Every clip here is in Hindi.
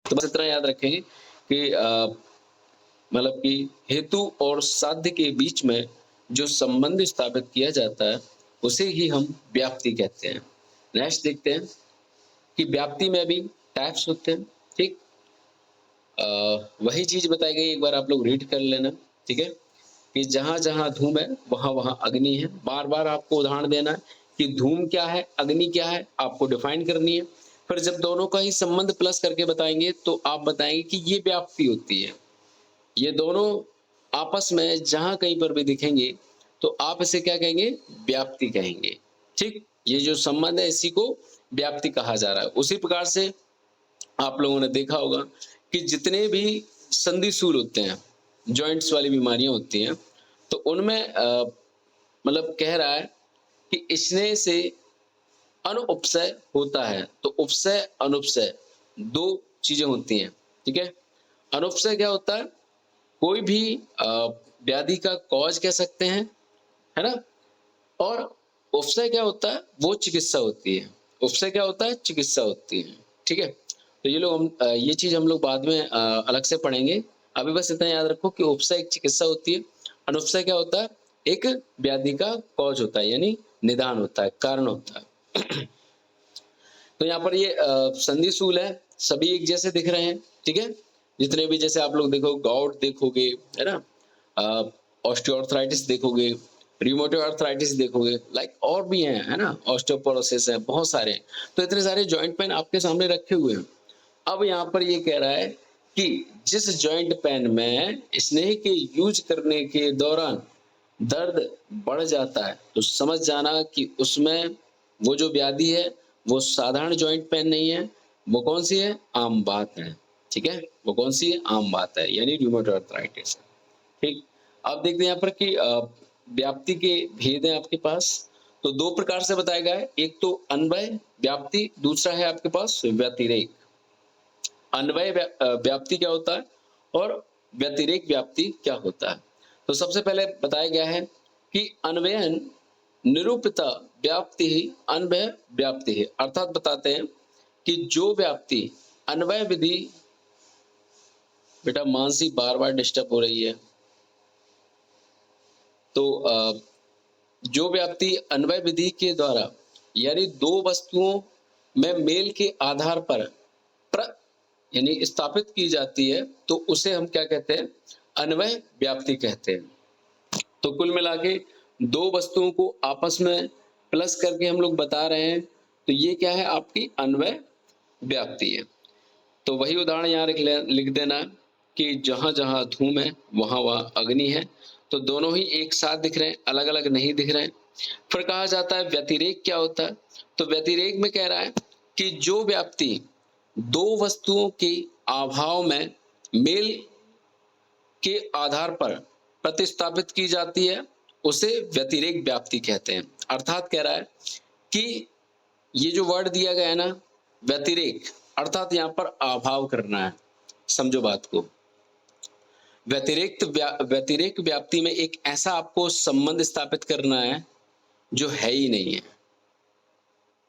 तो बस इतना याद रखें कि मतलब कि हेतु और साध्य के बीच में जो संबंध स्थापित किया जाता है, उसे ही हम व्याप्ति कहते हैं। नेक्स्ट देखते हैं कि व्याप्ति में भी टाइप्स होते हैं, ठीक? वही चीज़ बताई गई, एक बार आप लोग रीड कर लेना, ठीक है? कि जहाँ-जहाँ धूम है, वहाँ-वहाँ अग्नि है। बार-बार आपको उदाहरण देना है कि धूम क्या है, अग्नि क्या है, आपको डिफाइन करनी है। फिर जब दोनों का ही संबंध प्लस करके बताएँगे, तो आप बताएँगे कि ये व्याप्ति होती है। ये दोनों आपस में जहाँ कहीं पर भी दिखेंगे, तो आप इसे क्या कहेंगे? व्याप्ति कहेंगे, ठीक? ये जो संबंध है, इसी को व्याप्ति कहा जा रहा है। उसी प्रकार से आप लोगों ने देखा होगा कि जितने भी संधिशूल होते हैं, जॉइंट्स वाली बीमारियाँ होती हैं, तो उनमें मतलब कह रहा है कि स्नेह से अनुपस्रय होता है। तो उपस्रय, अनुपस्रय 2 चीज़ें होती हैं, ठीक है? अनुपस्रय क्या होता है? कोई भी व्याधि का कॉज़ कह सकते हैं, है ना? और उपस्रय क्या होता है? वो चिकित्सा होती है। उपस्रय क्या होता है? चिकित्सा होती है, ठीक है? तो ये लोग ये चीज़ हम लोग बाद में अलग से पढ़ेंगे। अभी बस इतना याद रखो कि उपस्रय एक चिकित्सा होती है, अनुपस्रय क्या होता है? एक व्याधि का कॉज़ होता है, यानी निदान होता है, कारण होता है। तो यहाँ पर ये संधिशूल है, सभी एक जैसे दिख रहे हैं, ठीक है? जितने भी जैसे आप लोग देखो गाउट देखोगे, है ना? ऑस्टियोआर्थराइटिस देखोगे, रियूमेटॉइड आर्थराइटिस देखोगे, लाइक और भी हैं, है ना? ऑस्टियोपोरोसिस है, बहुत सारे हैं। तो इतने सारे जॉइंट पेन आपके सामने रखे हुए हैं। अब यहाँ पर ये कह रहा है कि जिस जॉइंट पेन में स्नेह के यूज़ करने के दौरान दर्द बढ़ जाता है, तो समझ जाना कि उसमें वो जो व्याधि है, वो साधारण जॉइंट पेन नहीं है, वो कौन-सी है? आम बात है, ठीक है? वो कौन-सी है? आम बात है, यानी रूमेटॉइड आर्थराइटिस है, ठीक? अब देखते हैं यहाँ पर कि व्याप्ति के भेद हैं आपके पास, तो 2 प्रकार से बताया गया है, एक तो अन्वय व्याप्ति, दूसरा है आपके पास व्यतिरेक। अन्वय व्याप्ति क्या होता है और व्यतिरेक व्याप्ति क्या होता है? तो सबसे पहले बताया गया है कि अन्वयन निरूपिता व्याप्ति ही अन्वय व्याप्ति है, अर्थात बताते हैं कि जो व्याप्ति अन्वय विधि, बेटा मानसी बार-बार डिस्टर्ब हो रही है। तो जो व्याप्ति अन्वय विधि के द्वारा यानी 2 वस्तुओं में मेल के आधार पर यानी स्थापित की जाती है, तो उसे हम क्या कहते हैं? अन्वय व्याप्ति कहते हैं। तो कुल मिला के 2 वस्तुओं को आपस में प्लस करके हम लोग बता रहे हैं, तो ये क्या है? आपकी अन्वय व्याप्ति है। तो वही उदाहरण यहाँ लिख देना कि जहाँ-जहाँ धूम है, वहाँ-वहाँ अग्नि है। तो दोनों ही एक साथ दिख रहे हैं, अलग-अलग नहीं दिख रहे हैं। फिर कहा जाता है व्यतिरेक क्या होता है? तो व्यतिरेक में कह रहा है कि जो व्याप्ति 2 वस्तुओं के अभाव में मेल के आधार पर प्रतिस्थापित की जाती है, उसे व्यतिरेक व्याप्ति कहते हैं। अर्थात कह रहा है कि ये जो वर्ड दिया गया है ना, व्यतिरेक, अर्थात यहाँ पर अभाव करना है। समझो बात को। व्यतिरेक व्याप्ति में एक ऐसा आपको संबंध स्थापित करना है, जो है ही नहीं है।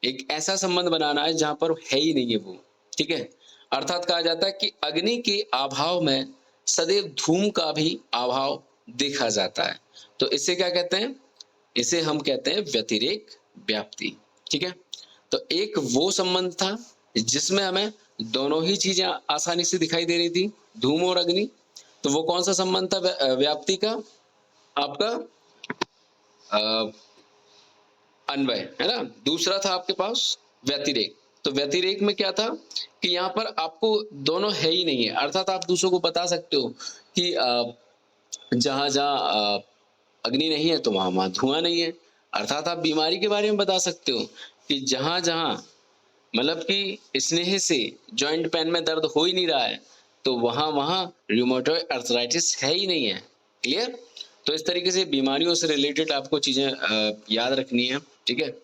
एक ऐसा संबंध बनाना है जहाँ पर है ही नहीं है वो, ठीक है? अर्थात कहा जाता है कि अग्नि के अभाव में सदैव धूम का भी अभाव देखा जाता है। तो इसे क्या कहते हैं? इसे हम कहते हैं व्यतिरेक व्याप्ति, ठीक है? तो एक वो संबंध था जिसमें हमें दोनों ही चीजें आसानी से दिखाई दे रही थी, धूम और अग्नि। तो वो कौन सा संबंध था व्याप्ति का? आपका अन्वय, है ना? दूसरा था आपके पास व्यतिरेक। तो व्यतिरेक में क्या था कि यहाँ पर आपको दोनों है ही नहीं है, अर्थात आप दूसरों को बता सकते हो कि जहाँ-जहाँ अग्नि नहीं है, तो वहाँ-वहाँ धुआँ नहीं है। अर्थात आप बीमारी के बारे में बता सकते हो कि जहाँ-जहाँ मतलब कि स्नेह से जॉइंट पेन में दर्द हो ही नहीं रहा है, तो वहाँ-वहाँ रूमेटॉइड आर्थराइटिस है ही नहीं है। क्लियर? तो इस तरीके से बीमारियों से रिलेटेड आपको चीजें याद रखनी है, ठीक है?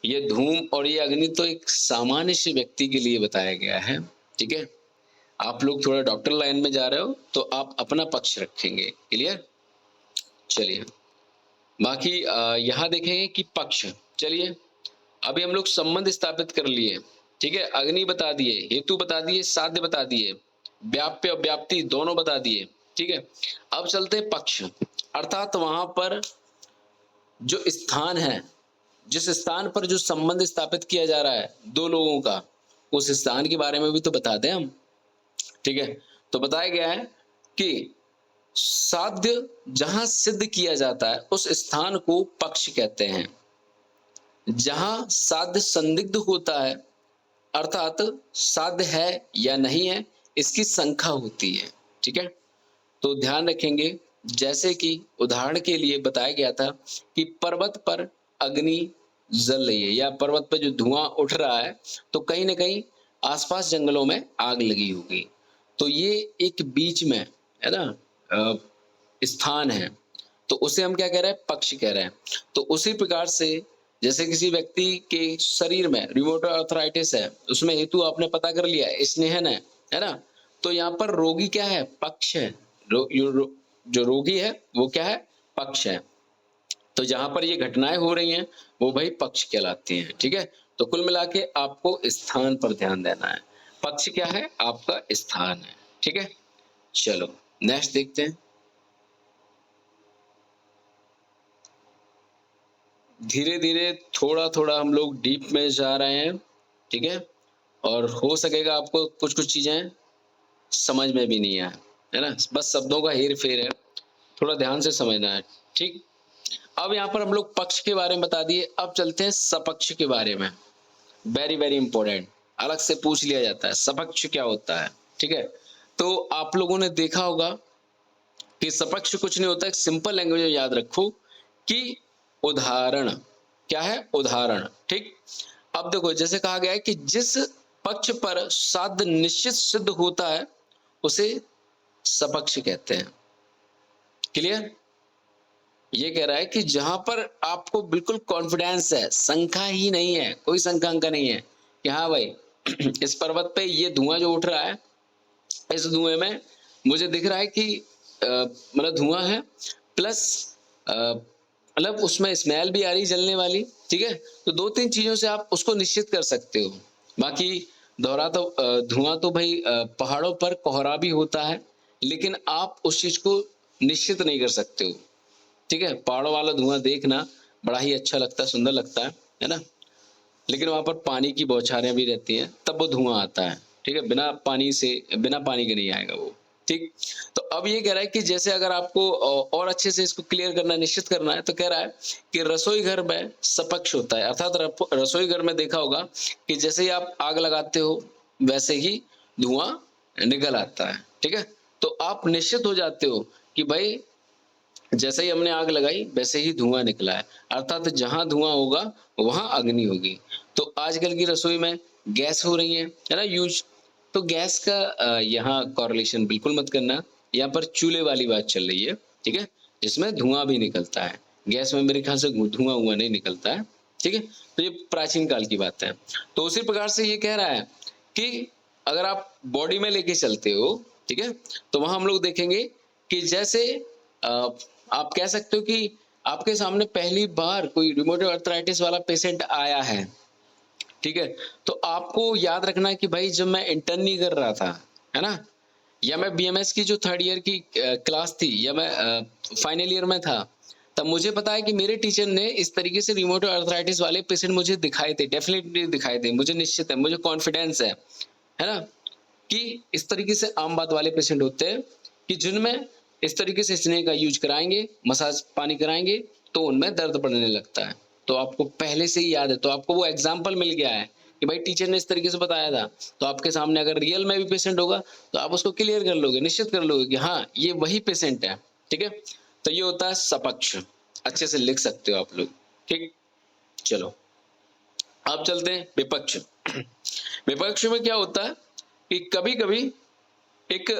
ये धूम और ये अग्नि तो एक सामान्य से व्यक्ति के लिए बताया गया है, ठीक है? आप लोग थोड़ा डॉक्टर लाइन में जा रहे हो, तो आप अपना पक्ष रखेंगे। क्लियर? चलिए, बाकी यहाँ देखेंगे कि पक्ष। चलिए, अभी हम लोग संबंध स्थापित कर लिए, ठीक है, अग्नि बता दिए, हेतु बता दिए, साध्य बता दिए, व्याप्य व्याप्ति दोनों बता दिए। ठीक है, अब चलते हैं पक्ष, अर्थात वहां पर जो स्थान है, जिस स्थान पर जो संबंध स्थापित किया जा रहा है दो लोगों का, उस स्थान के बारे में भी तो बता दें हम। ठीक है, तो बताया गया है कि साध्य जहां सिद्ध किया जाता है उस स्थान को पक्ष कहते हैं। जहां साध्य संदिग्ध होता है, अर्थात साध्य है या नहीं है, इसकी शंका होती है। ठीक है, तो ध्यान रखेंगे, जैसे कि उदाहरण के लिए बताया गया था कि पर्वत पर अग्नि जल रही है या पर्वत पर जो धुआं उठ रहा है, तो कहीं ना कहीं आसपास जंगलों में आग लगी होगी। तो ये एक बीच में है ना स्थान है, तो उसे हम क्या कह रहे हैं, पक्ष कह रहे हैं। तो उसी प्रकार से जैसे किसी व्यक्ति के शरीर में रिमोटॉइड आर्थराइटिस है, उसमें हेतु आपने पता कर लिया है, स्नेहन है ना, तो यहाँ पर रोगी क्या है, पक्ष है। जो रोगी है वो क्या है, पक्ष है। तो जहां पर ये घटनाएं हो रही हैं वो भाई पक्ष कहलाती हैं। ठीक है, तो कुल मिला के आपको स्थान पर ध्यान देना है। पक्ष क्या है, आपका स्थान है। ठीक है, चलो नेक्स्ट देखते हैं। धीरे धीरे थोड़ा थोड़ा हम लोग डीप में जा रहे हैं। ठीक है, और हो सकेगा आपको कुछ कुछ चीजें समझ में भी नहीं आए, है ना, बस शब्दों का हेर फेर है, थोड़ा ध्यान से समझना है। ठीक, अब यहाँ पर हम लोग पक्ष के बारे में बता दिए, अब चलते हैं सपक्ष के बारे में। वेरी वेरी इंपॉर्टेंट, अलग से पूछ लिया जाता है सपक्ष क्या होता है। ठीक है, तो आप लोगों ने देखा होगा कि सपक्ष कुछ नहीं होता, एक सिंपल लैंग्वेज में याद रखो कि उदाहरण क्या है, उदाहरण। ठीक, अब देखो जैसे कहा गया है कि जिस पक्ष पर साध्य निश्चित सिद्ध होता है उसे सपक्ष कहते हैं। क्लियर, ये कह रहा है कि जहां पर आपको बिल्कुल कॉन्फिडेंस है, शंका ही नहीं है, कोई शंका नहीं है कि हाँ भाई इस पर्वत पे ये धुआं जो उठ रहा है, इस धुएं में मुझे दिख रहा है कि मतलब धुआं है, प्लस मतलब उसमें स्मेल भी आ रही जलने वाली। ठीक है, तो दो तीन चीजों से आप उसको निश्चित कर सकते हो। बाकी दोहरा तो धुआं तो भाई पहाड़ों पर कोहरा भी होता है, लेकिन आप उस चीज को निश्चित नहीं कर सकते हो। ठीक है, पहाड़ों वाला धुआं देखना बड़ा ही अच्छा लगता है, सुंदर लगता है ना, लेकिन वहां पर पानी की बौछारें भी रहती हैं, तब वो धुआं आता है। ठीक है, बिना पानी के नहीं आएगा वो। ठीक, तो अब ये कह रहा है कि जैसे अगर आपको और अच्छे से इसको क्लियर करना, निश्चित करना है, तो कह रहा है कि रसोई घर में सपक्ष होता है। अर्थात रसोई घर में देखा होगा कि जैसे ही आप आग लगाते हो वैसे ही धुआं निकल आता है। ठीक है, तो आप निश्चित हो जाते हो कि भाई जैसे ही हमने आग लगाई वैसे ही धुआं निकला है, अर्थात जहां धुआं होगा वहां अग्नि होगी। तो आजकल की रसोई में गैस हो रही है ना यूज, तो गैस का यहाँ कॉरिलेशन बिल्कुल मत करना। यहाँ पर चूल्हे वाली बात चल रही है। ठीक है, जिसमें धुआं भी निकलता है, गैस में मेरे ख्याल से धुआं नहीं निकलता है। ठीक है, तो ये प्राचीन काल की बात है। तो उसी प्रकार से ये कह रहा है कि अगर आप बॉडी में लेके चलते हो, ठीक है, तो वहां हम लोग देखेंगे कि जैसे आप कह सकते हो कि आपके सामने पहली बार कोई रिमोटॉइड आर्थराइटिस वाला पेशेंट आया है। ठीक है, तो आपको याद रखना है कि भाई जब मैं इंटर्नी कर रहा था, है ना, या मैं बीएमएस की जो थर्ड ईयर की क्लास थी, या मैं फाइनल ईयर में था, तब मुझे पता है कि मेरे टीचर ने इस तरीके से रिमोटॉइड आर्थराइटिस वाले पेशेंट मुझे दिखाए थे, डेफिनेटली दिखाए थे, मुझे निश्चित है, मुझे कॉन्फिडेंस है ना, कि इस तरीके से आम बात वाले पेशेंट होते हैं कि जिनमें इस तरीके से स्नेह का यूज कराएंगे, मसाज पानी कराएंगे, तो उनमें दर्द बढ़ने लगता है। तो आपको पहले से ही याद है, तो आपको वो एग्जाम्पल मिल गया है कि भाई टीचर ने इस तरीके से बताया था। तो आपके सामने अगर रियल में भी पेशेंट होगा तो आप उसको क्लियर कर लोगे, निश्चित कर लोगे कि हाँ ये वही पेशेंट है। ठीक है, तो ये होता है सपक्ष, अच्छे से लिख सकते हो आप लोग। ठीक, चलो अब चलते हैं विपक्ष। विपक्ष में क्या होता है कि कभी कभी एक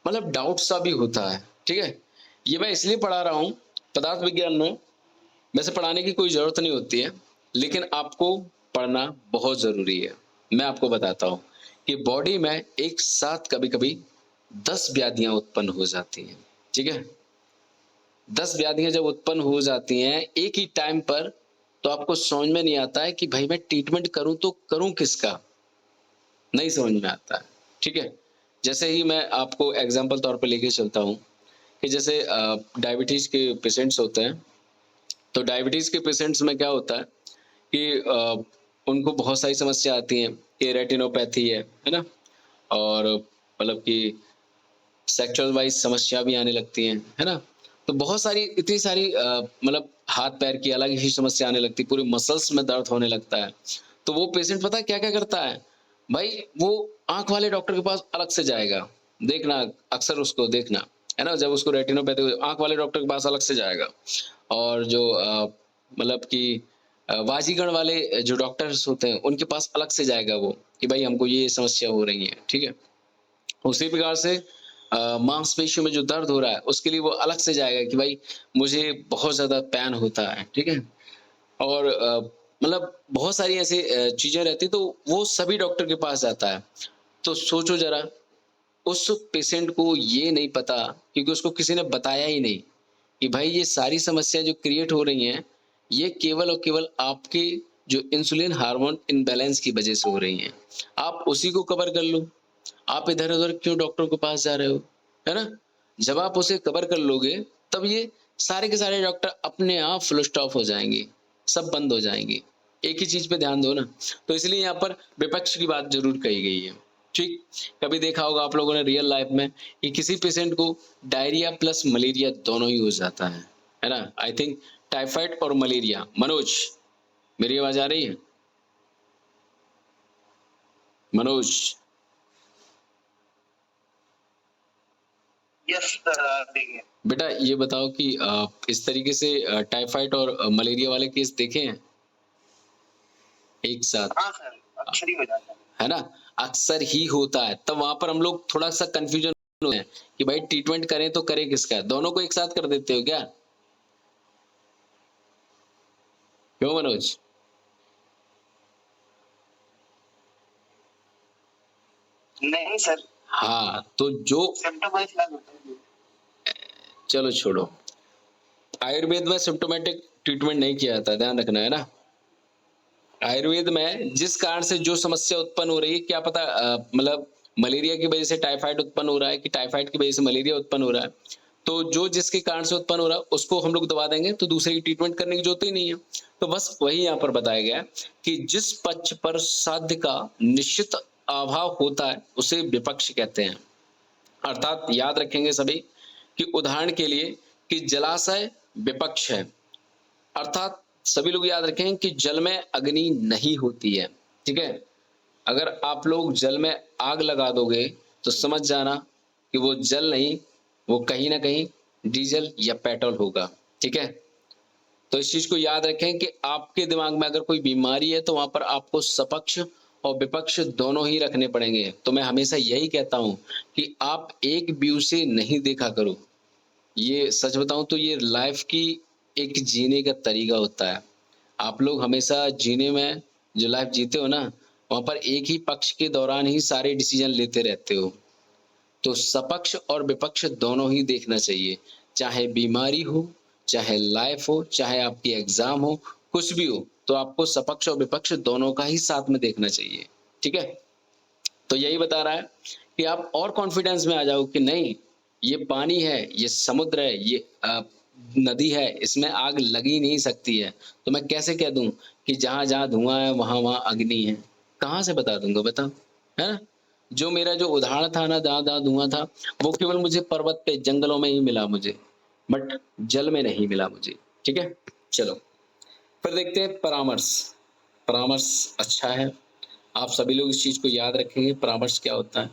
मतलब डाउट सा भी होता है। ठीक है, ये मैं इसलिए पढ़ा रहा हूं पदार्थ विज्ञान में, वैसे पढ़ाने की कोई जरूरत नहीं होती है, लेकिन आपको पढ़ना बहुत जरूरी है। मैं आपको बताता हूं कि बॉडी में एक साथ कभी कभी 10 व्याधियां उत्पन्न हो जाती हैं। ठीक है, 10 व्याधियां जब उत्पन्न हो जाती हैं एक ही टाइम पर, तो आपको समझ में नहीं आता है कि भाई मैं ट्रीटमेंट करूं तो करूं किसका। नहीं समझ में आता है, ठीक है? जैसे ही मैं आपको एग्ज़ाम्पल तौर पे लेके चलता हूँ कि जैसे डायबिटीज़ के पेशेंट्स होते हैं, तो डायबिटीज़ के पेशेंट्स में क्या होता है कि उनको बहुत सारी समस्या आती हैं कि रेटिनोपैथी है ना? और मतलब कि सेक्सुअल वाइज़ समस्या भी आने लगती हैं, है ना? तो बहुत सारी इतनी सारी मतलब हाथ-पैर की अलग ही समस्या आने लगती है, पूरे मसल्स में दर्द होने लगता है। तो वो पेशेंट पता है क्या-क्या करता है? भाई वो आँख वाले डॉक्टर के पास अलग से जाएगा, देखना अक्सर उसको देखना, है ना? जब उसको रेटिनोपैथी आँख वाले डॉक्टर के पास अलग से जाएगा और जो मतलब कि बाजीगर वाले जो डॉक्टर्स होते हैं, उनके पास अलग से जाएगा वो, कि भाई हमको ये समस्या हो रही है, ठीक है? उसी प्रकार से मांसपेशियों में जो दर्द हो रहा है, उसके लिए वो अलग से जाएगा कि भाई मुझे बहुत ज़्यादा पेन होता है, ठीक है? और मतलब बहुत सारी ऐसी चीज़ें रहती हैं, तो वो सभी डॉक्टर के पास जाता है। तो सोचो ज़रा, उस पेशेंट को ये नहीं पता क्योंकि उसको किसी ने बताया ही नहीं कि भाई ये सारी समस्या जो क्रिएट हो रही हैं, ये केवल और केवल आपके जो इंसुलिन हार्मोन इम्बैलेंस की वज़ह से हो रही हैं। आप उसी को कवर कर लो। आप इधर-उधर क्यों डॉक्टर के पास जा रहे हो, है ना? जब आप उसे कवर कर लोगे, तब ये सारे के सारे डॉक्टर अपने आप फुल स्टॉप हो जाएँगे, सब बंद हो जाएँगे। एक ही चीज़ पे ध्यान दो ना। तो इसलिए यहाँ पर विपक्ष की बात ज़रूर कही गई है, ठीक? कभी देखा होगा आप लोगों ने रियल लाइफ़ में कि किसी पेशेंट को डायरिया प्लस मलेरिया दोनों ही हो जाता है ना? आई थिंक टाइफाइड और मलेरिया। मनोज, मेरी आवाज़ आ रही है? मनोज, यस सर, आ रही है। बेटा ये बताओ कि इस तरीके से टाइफाइड और मलेरिया वाले केस देखे हैं एक साथ, हाँ सर, अक्सर ही हो जाता है। है ना? अक्सर ही होता है, तब वहाँ पर हम लोग थोड़ा-सा कन्फ्यूज़न में हैं कि भाई ट्रीटमेंट करें तो करें किसका? दोनों को एक साथ कर देते हो क्या? क्यों मनोज? नहीं सर, हाँ, तो जो सिम्पटम वाइज़ अलग होता है। चलो छोड़ो, आयुर्वेद में सिम्प्टोमेटिक ट्रीटमेंट नहीं किया जाता, ध्यान रखना, है ना? आयुर्वेद में जिस कारण से जो समस्या उत्पन्न हो रही है, क्या पता मतलब मलेरिया की वजह से टाइफाइड उत्पन्न हो रहा है कि टाइफाइड की वजह से मलेरिया उत्पन्न हो रहा है। तो जो जिसके कारण से उत्पन्न हो रहा है, उसको हम लोग दवा देंगे, तो दूसरे की ट्रीटमेंट करने की ज़रूरत ही नहीं है। तो बस वही यहाँ पर बताया गया है कि जिस पक्ष पर साध्य का निश्चित अभाव होता है, उसे विपक्ष कहते हैं। अर्थात याद रखेंगे सभी कि उदाहरण के लिए कि जलाशय विपक्ष है। अर्थात सभी लोग याद रखें कि जल में अग्नि नहीं होती है, ठीक है? अगर आप लोग जल में आग लगा दोगे, तो समझ जाना कि वो जल नहीं, वो कहीं न कहीं डीज़ल या पेट्रोल होगा, ठीक है? तो इस चीज़ को याद रखें कि आपके दिमाग में अगर कोई बीमारी है, तो वहाँ पर आपको सपक्ष और विपक्ष दोनों ही रखने पड़ेंगे। तो मैं हमेशा यही कहता हूँ कि आप एक व्यू से नहीं देखा करो। ये सच बताऊँ तो ये लाइफ़ की एक जीने का तरीका होता है। आप लोग हमेशा जीने में जो लाइफ़ जीते हो ना, वहाँ पर एक ही पक्ष के दौरान ही सारे डिसीज़न लेते रहते हो। तो सपक्ष और विपक्ष दोनों ही देखना चाहिए। चाहे बीमारी हो, चाहे लाइफ़ हो, चाहे आपकी एग्ज़ाम हो, कुछ भी हो, तो आपको सपक्ष और विपक्ष दोनों का ही साथ में देखना चाहिए। ठीक है? तो यही बता रहा है कि आप और कॉन्फिडेंस में आ जाओ कि नहीं, ये पानी है, ये समुद्र है, ये नदी है, इसमें आग लग ही नहीं सकती है। तो मैं कैसे कह दूँ कि जहाँ-जहाँ धुआँ है, वहाँ-वहाँ अग्नि है? कहाँ से बता दूँगा बताओ? है ना? जो मेरा जो उदाहरण था ना, जहाँ-जहाँ धुआँ था, वो केवल मुझे पर्वत पे, जंगलों में ही मिला मुझे, बट जल में नहीं मिला मुझे। ठीक है? चलो, फिर देखते हैं परामर्श। परामर्श अच्छा है। आप सभी लोग इस चीज़ को याद रखेंगे, परामर्श क्या होता है?